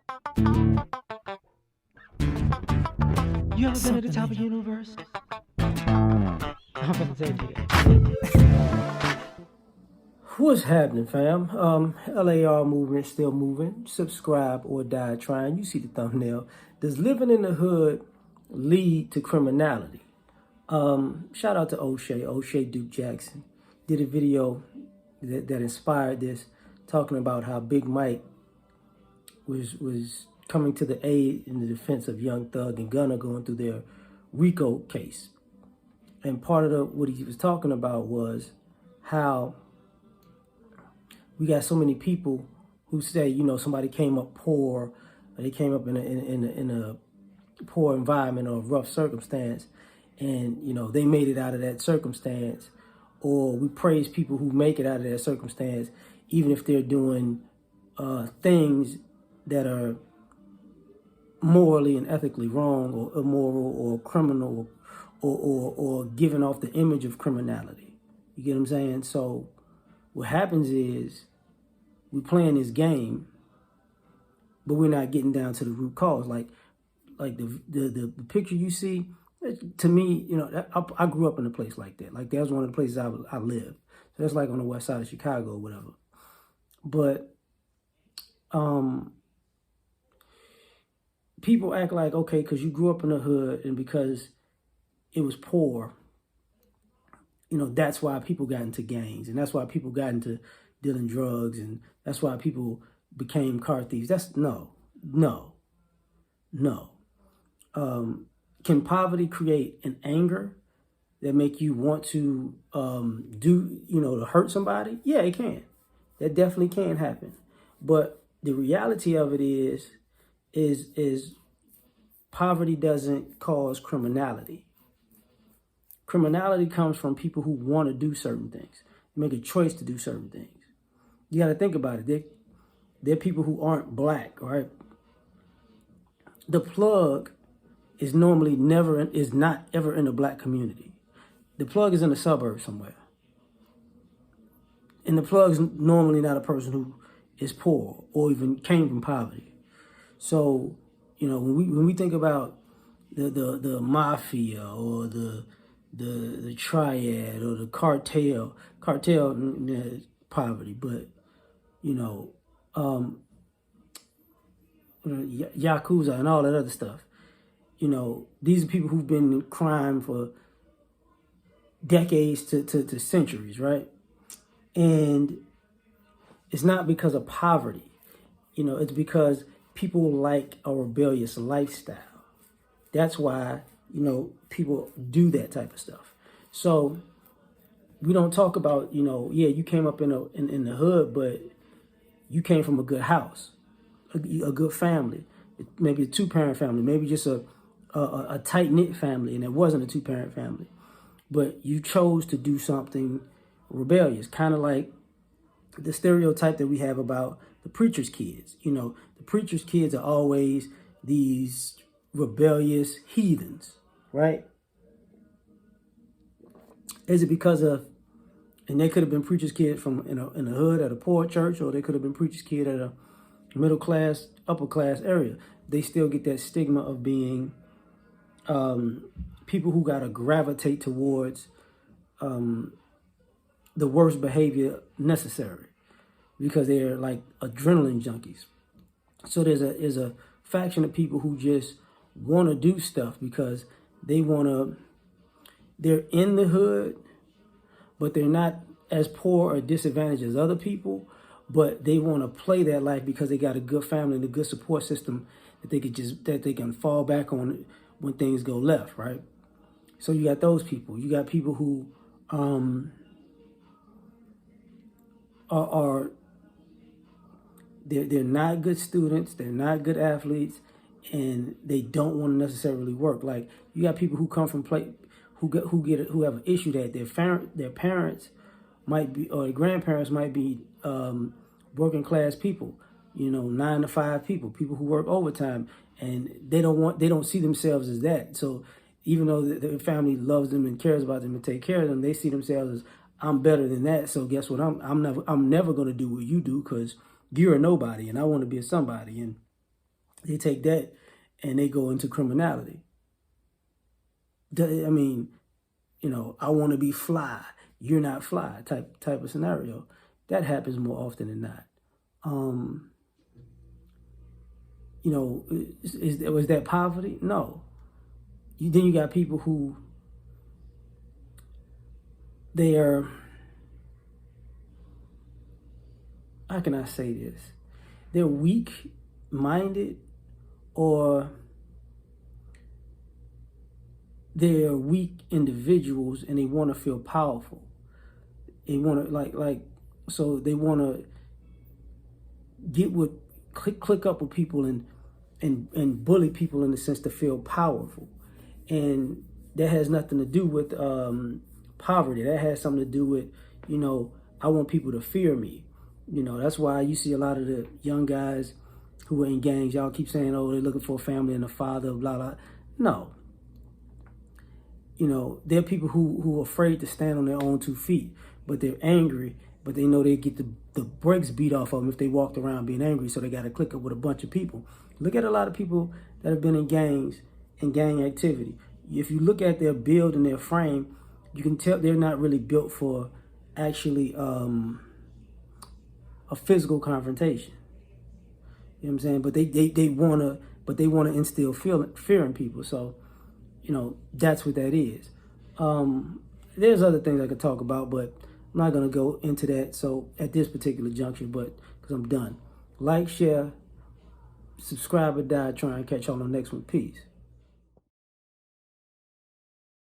You ever been at the top of the universe? I'm gonna take you. What's happening, fam? L.A.R. movement still moving. Subscribe or die trying. You see the thumbnail. Does living in the hood lead to criminality? Shout out to O'Shea Duke Jackson. Did a video that inspired this, talking about how Big Mike was coming to the aid in the defense of Young Thug and Gunna going through their RICO case. And part of what he was talking about was how we got so many people who say, somebody came up poor, or they came up in a poor environment or a rough circumstance, and they made it out of that circumstance. Or we praise people who make it out of that circumstance, even if they're doing things that are morally and ethically wrong, or immoral, or criminal, or giving off the image of criminality. You get what I'm saying? So what happens is we're playing this game, but we're not getting down to the root cause. Like the picture you see, to me, I grew up in a place like that. Like, that was one of the places I lived. So that's like on the west side of Chicago or whatever. But people act like, okay, because you grew up in the hood and because it was poor, that's why people got into gangs, and that's why people got into dealing drugs, and that's why people became car thieves. That's no. Can poverty create an anger that make you want to to hurt somebody? Yeah, it can. That definitely can happen. But the reality of it is poverty doesn't cause criminality. Criminality comes from people who want to do certain things, make a choice to do certain things. You got to think about it. They're people who aren't black, right? The plug is not ever in a black community. The plug is in the suburbs somewhere. And the plug is normally not a person who is poor or even came from poverty. So, when we think about the mafia or the triad or the cartel poverty, but yakuza and all that other stuff. These are people who've been in crime for decades to centuries, right? And it's not because of poverty. It's because people like a rebellious lifestyle. That's why, people do that type of stuff. So we don't talk about, you came up in the hood, but you came from a good house, a good family, maybe a two-parent family, maybe just a tight-knit family, and it wasn't a two-parent family. But you chose to do something rebellious, kind of like the stereotype that we have about the preacher's kids. The preacher's kids are always these rebellious heathens, right? Is it because of, and they could have been preacher's kids from in a hood at a poor church, or they could have been preacher's kid at a middle class, upper class area. They still get that stigma of being people who got to gravitate towards the worst behavior necessary because they're like adrenaline junkies. So there's a faction of people who just want to do stuff because they're in the hood, but they're not as poor or disadvantaged as other people, but they want to play that life because they got a good family and a good support system that they can fall back on when things go left, right? So you got those people. You got people who they're not good students, they're not good athletes, and they don't want to necessarily work. Like, you got people who come from who have an issue that their parents might be, or their grandparents might be working class people, 9 to 5 people who work overtime, and they don't see themselves as that. So even though their family loves them and cares about them and take care of them, they see themselves as, I'm better than that. So guess what? I'm never going to do what you do because you're a nobody and I want to be a somebody. And They take that and they go into criminality. I mean, I want to be fly, you're not fly type of scenario. That happens more often than not. Was that poverty? No. Then you got people who they are, how can I say this? They're weak-minded, or they're weak individuals and they want to feel powerful. They want to so they want to get with, click up with people and bully people in the sense to feel powerful. And that has nothing to do with poverty. That has something to do with, I want people to fear me. That's why you see a lot of the young guys who are in gangs, y'all keep saying, oh, they're looking for a family and a father, blah, blah. No. There are people who are afraid to stand on their own 2 feet, but they're angry, but they know they get the brakes beat off of them if they walked around being angry, so they got to click up with a bunch of people. Look at a lot of people that have been in gangs and gang activity. If you look at their build and their frame, you can tell they're not really built for actually a physical confrontation. You know what I'm saying? But they wanna instill fear in people. So, that's what that is. There's other things I could talk about, but I'm not gonna go into that. So at this particular juncture, but because I'm done. Like, share, subscribe or die. Try and catch y'all on the next one. Peace.